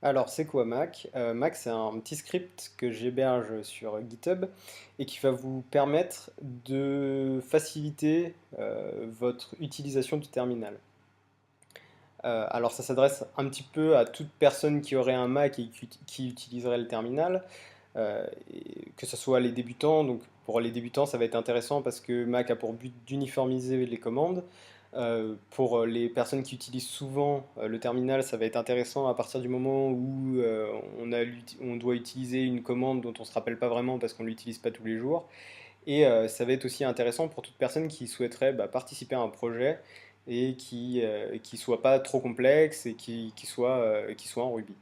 Alors, c'est quoi Mac? Mac, c'est un petit script que j'héberge sur GitHub et qui va vous permettre de faciliter votre utilisation du terminal. Alors, ça s'adresse un petit peu à toute personne qui aurait un Mac et qui utiliserait le terminal, que ce soit les débutants. Donc, pour les débutants, ça va être intéressant parce que Mac a pour but d'uniformiser les commandes. Pour les personnes qui utilisent souvent le terminal, ça va être intéressant à partir du moment où on doit utiliser une commande dont on ne se rappelle pas vraiment parce qu'on ne l'utilise pas tous les jours. Et ça va être aussi intéressant pour toute personne qui souhaiterait participer à un projet et qui soit pas trop complexe et qui soit en Ruby.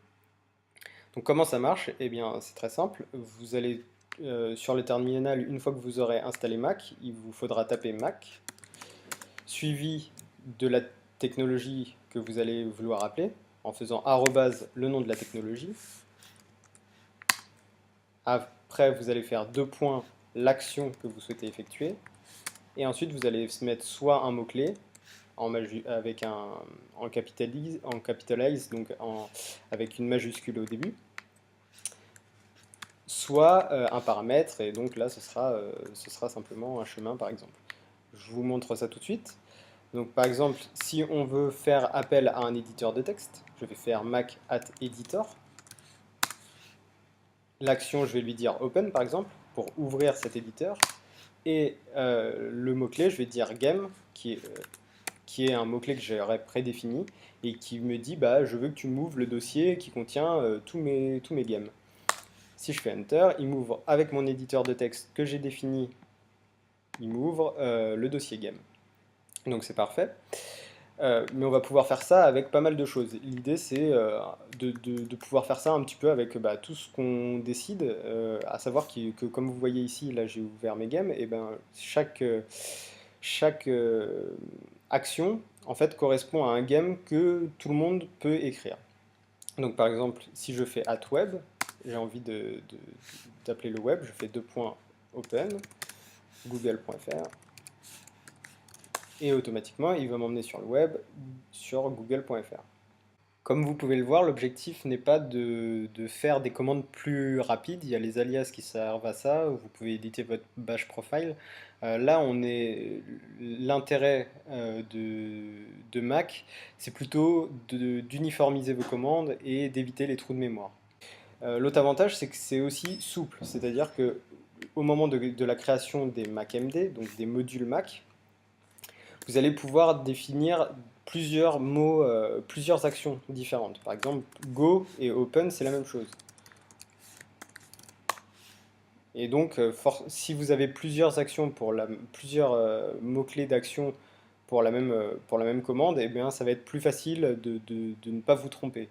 Donc comment ça marche? Eh bien c'est très simple. Vous allez sur le terminal, une fois que vous aurez installé Mac, il vous faudra taper Mac, suivi de la technologie que vous allez vouloir appeler, en faisant arrobase le nom de la technologie. Après, vous allez faire deux points l'action que vous souhaitez effectuer. Et ensuite, vous allez se mettre soit un mot-clé avec en capitalize, donc avec une majuscule au début, soit un paramètre, et donc là, ce sera simplement un chemin, par exemple. Je vous montre ça tout de suite. Donc, par exemple, si on veut faire appel à un éditeur de texte, je vais faire mac at editor. L'action, je vais lui dire open, par exemple, pour ouvrir cet éditeur. Et le mot-clé, je vais dire game, qui est un mot-clé que j'aurais prédéfini et qui me dit bah, je veux que tu m'ouvres le dossier qui contient tous mes games. Si je fais Enter, il m'ouvre avec mon éditeur de texte que j'ai défini, il m'ouvre le dossier game. Donc c'est parfait. Mais on va pouvoir faire ça avec pas mal de choses. L'idée c'est de pouvoir faire ça un petit peu avec tout ce qu'on décide, à savoir que comme vous voyez ici, là j'ai ouvert mes games, et ben chaque action en fait correspond à un game que tout le monde peut écrire. Donc par exemple, si je fais @web, j'ai envie d'appeler le web, je fais deux points open google.fr et automatiquement il va m'emmener sur le web sur google.fr. Comme vous pouvez le voir, l'objectif n'est pas de faire des commandes plus rapides. Il y a les alias qui servent à ça. Vous pouvez éditer votre bash profile. Là, l'intérêt de Mac, c'est plutôt d'uniformiser vos commandes et d'éviter les trous de mémoire. L'autre avantage, c'est que c'est aussi souple. C'est-à-dire que au moment de la création des MacMD, donc des modules Mac, vous allez pouvoir définir plusieurs mots, plusieurs actions différentes. Par exemple, Go et Open, c'est la même chose. Et donc, si vous avez plusieurs actions plusieurs mots-clés d'action pour la même commande, eh bien, ça va être plus facile de ne pas vous tromper.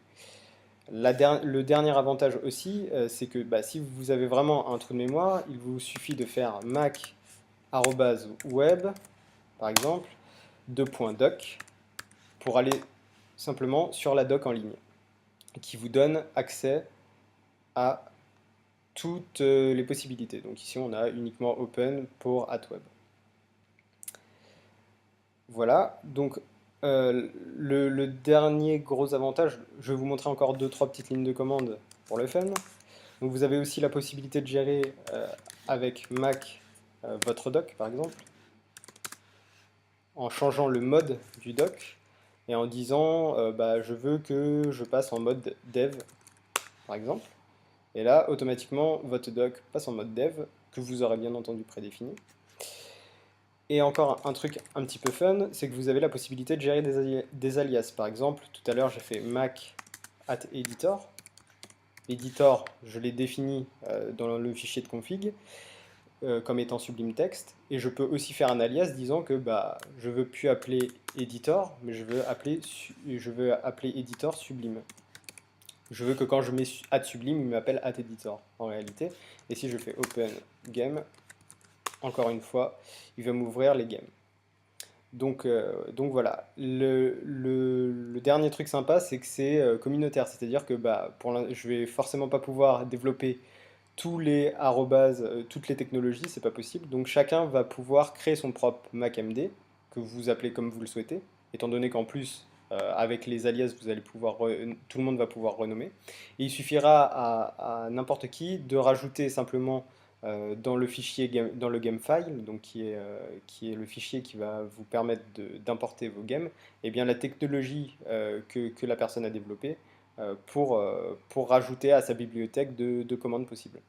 Le dernier avantage aussi, c'est que si vous avez vraiment un trou de mémoire, il vous suffit de faire mac @web, par exemple, doc pour aller simplement sur la doc en ligne, qui vous donne accès à toutes les possibilités. Donc ici, on a uniquement Open pour @web. Voilà, donc le dernier gros avantage, je vais vous montrer encore deux trois petites lignes de commande pour le fun. Donc vous avez aussi la possibilité de gérer avec Mac votre doc, par exemple, en changeant le mode du doc et en disant je veux que je passe en mode dev, par exemple. Et là, automatiquement, votre doc passe en mode dev, que vous aurez bien entendu prédéfini. Et encore un truc un petit peu fun, c'est que vous avez la possibilité de gérer des alias. Par exemple, tout à l'heure, j'ai fait mac @editor. Editor, je l'ai défini dans le fichier de config comme étant Sublime Text. Et je peux aussi faire un alias disant que je veux plus appeler editor, mais je veux appeler editor Sublime. Je veux que quand je mets @sublime, il m'appelle @editor en réalité. Et si je fais open game, encore une fois, il va m'ouvrir les games. Donc voilà. Le dernier truc sympa, c'est que c'est communautaire. C'est-à-dire que je vais forcément pas pouvoir développer tous les arrobases, toutes les technologies, c'est pas possible. Donc chacun va pouvoir créer son propre MacMD, que vous appelez comme vous le souhaitez, étant donné qu'en plus avec les alias, tout le monde va pouvoir renommer. Et il suffira à n'importe qui de rajouter simplement dans le fichier, dans le gamefile, donc qui est le fichier qui va vous permettre d'importer vos games, et bien la technologie que la personne a développée pour rajouter à sa bibliothèque de commandes possibles.